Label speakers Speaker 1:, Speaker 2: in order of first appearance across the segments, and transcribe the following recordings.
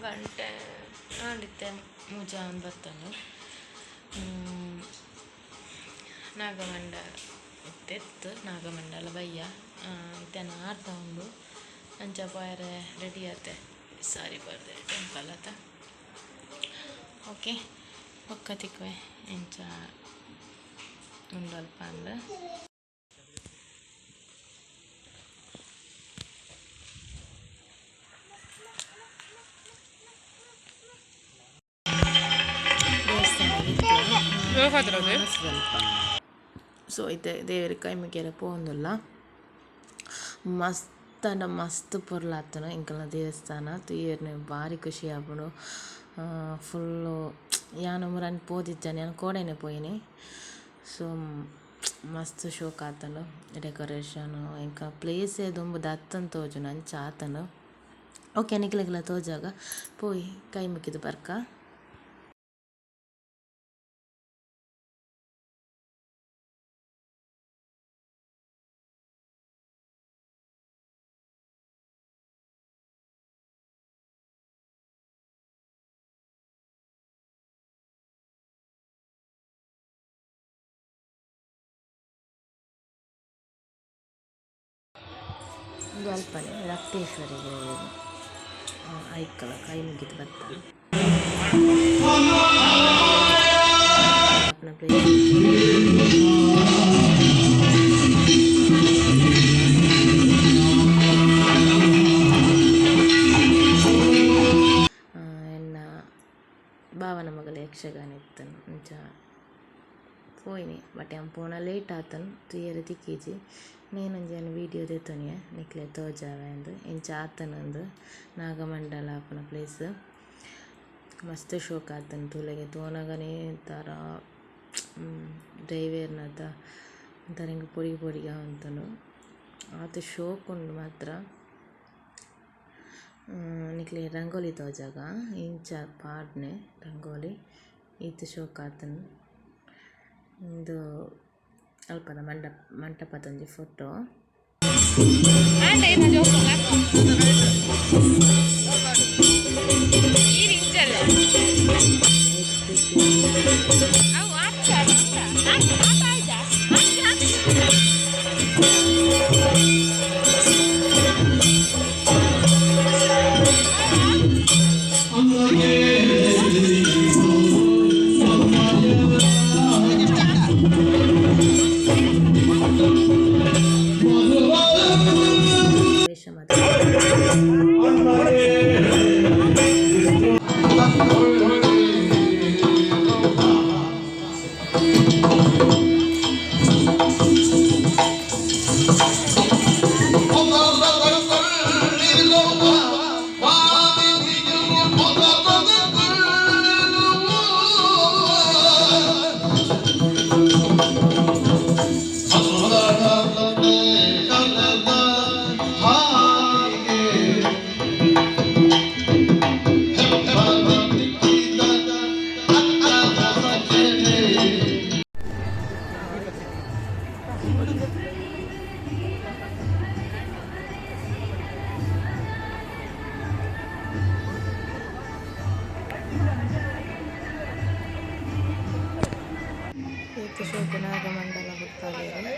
Speaker 1: ಗಂಟೆ ನಡಿತೆ ಮುಜಾನ್ ಬತ್ತನು ನಾಗಮಂಡ ಇತ್ತೆತ್ತು ನಾಗಮಂಡಲ ಬಯ್ಯ ಇತ್ತೇನ ಆಡ್ತಾ ಉಂಡು ಅಂಚ ಪಾಯರೆ ರೆಡಿ ಆತೆ ಸಾರಿ ಬರ್ದೆ ಟೆಂಪಲ್ ಆತ ಓಕೆ ಪಕ್ಕ ತಿಕ್ವೆ ಎಂಚ ಉಂಡಲ್ಪ ಅಂದ ಸೊ ಇದೆ ದೇವರ ಕೈ ಮುಗಿಯರ ಪೋಂದುಲ್ಲ ಮಸ್ತ್ ಅಂಡ ಮಸ್ತ್ ಪೊರ್ಲಾತನ ಇಂಕಲ್ನ ದೇವಸ್ಥಾನ ತೂಯರ್ನೆ ಭಾರಿ ಖುಷಿ ಆಪುಂಡು ಫುಲ್ಲು ಯಾನು ಮುರನ್ ಪೋದಿಜ್ಜಾನೆ ಯಾನು ಕೋಡೆನೆ ಪೋಯಿನಿ ಸೊ ಮಸ್ತ್ ಶೋಕ್ ಆತನು ಡೆಕೋರೇಷನು ಇಂಕ ಪ್ಲೇಸೇ ದುಂಬು ದತ್ತನ್ ತೋಜುನ ಅಂಚ ಆತನು ಓಕೆ ನಿಕ್ಲೆಗ್ಲ ತೋಜಾಗ ಪೋಯಿ ಕೈ ಮುಗಿದು ಬರ್ಕ ಅಲ್ಪನೆ ರಕ್ತೇಶ್ವರಿಗೆ ಐಕ್ಕಲ ಕೈ ಮುಗಿದು ಬರ್ತಾರೆ ಎನ್ನ ಭಾವನ ಮಗಳ ಯಕ್ಷಗಾನ ಇತ್ತನು ಅಂಚ ಪೋಯಿನಿ ಬಟ್ ಆನ್ ಪೋನ ಲೇಟ್ ಆತನು ತೂಯರೆ ತಿಕ್ಕೀಜಿ ನೇನೊಂಜೇನು ವೀಡಿಯೋ ದೆತ್ತೊನಿಯ ನಿಕ್ಲೆ ತೋಜಾವ ಎಂದು ಇಂಚ ಆತನಂದು ನಾಗಮಂಡಲ ಆಪನ ಪ್ಲೇಸ್ ಮಸ್ತ್ ಶೋಕ್ ಆತನು ತೂಲೆಗೆ ತೋನಗನೇ ಥರ ಡ್ರೈವೇರ್ನದ ಒಂಥರ ಹಿಂಗೆ ಪೊಡಿ ಪೊಡಿಗ ಅಂತನು ಆತ ಶೋಕ್ ಉಂಡು ಮಾತ್ರ ನಿಕ್ಲೆ ರಂಗೋಲಿ ತೋಜಾಗ ಇಂಚ ಪಾಡ್ನೆ ರಂಗೋಲಿ ಈತ ಶೋಕ್ ಆತನು ಇದು ಅಲ್ಪದ ಮಂಟಪದೊಂದು ಫೋಟೋ ಶೋಕ ನಾಗಮಂಡಲ ಗೊತ್ತಾಗಿದೆ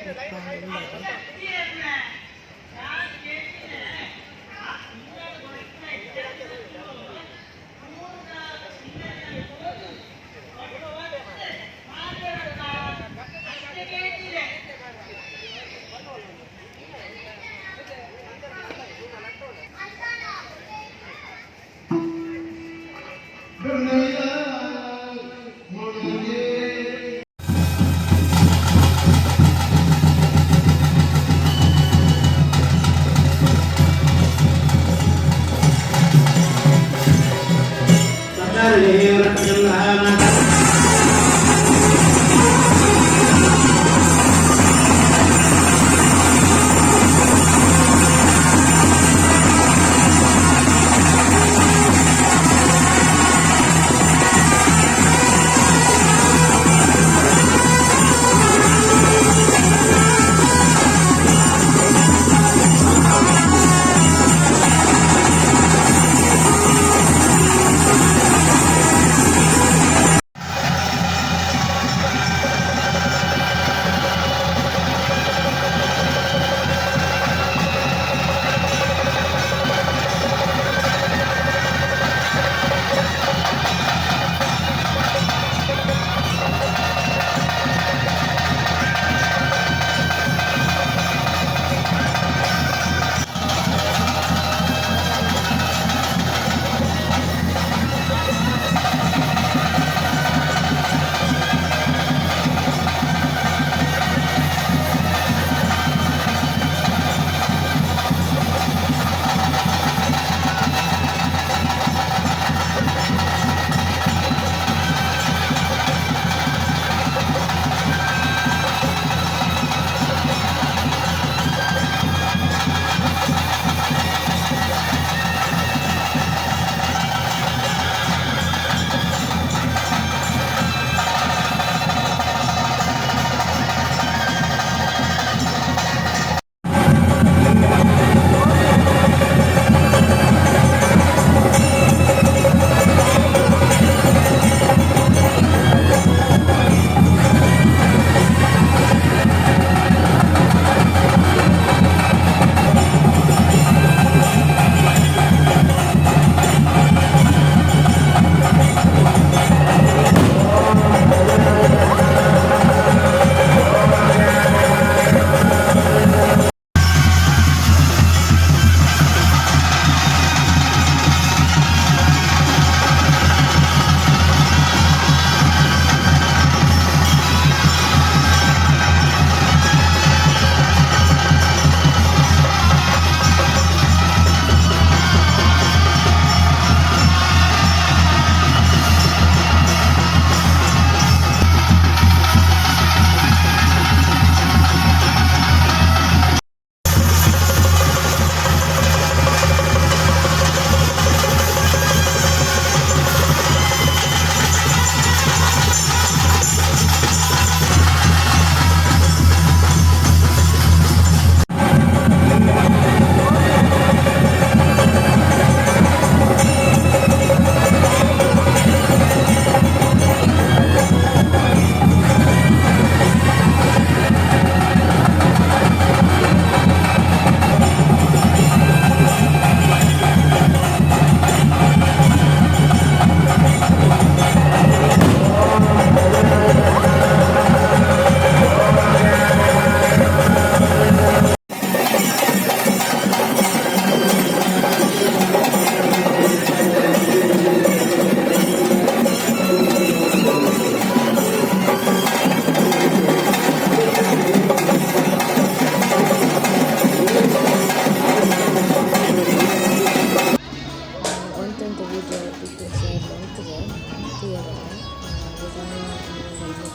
Speaker 1: ಅಂತ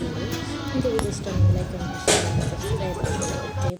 Speaker 1: ನಿಮಗೆ ಇದು ಇಷ್ಟ ಲೈಕ್ ಸಬ್ಸ್ಕ್ರೈಬ್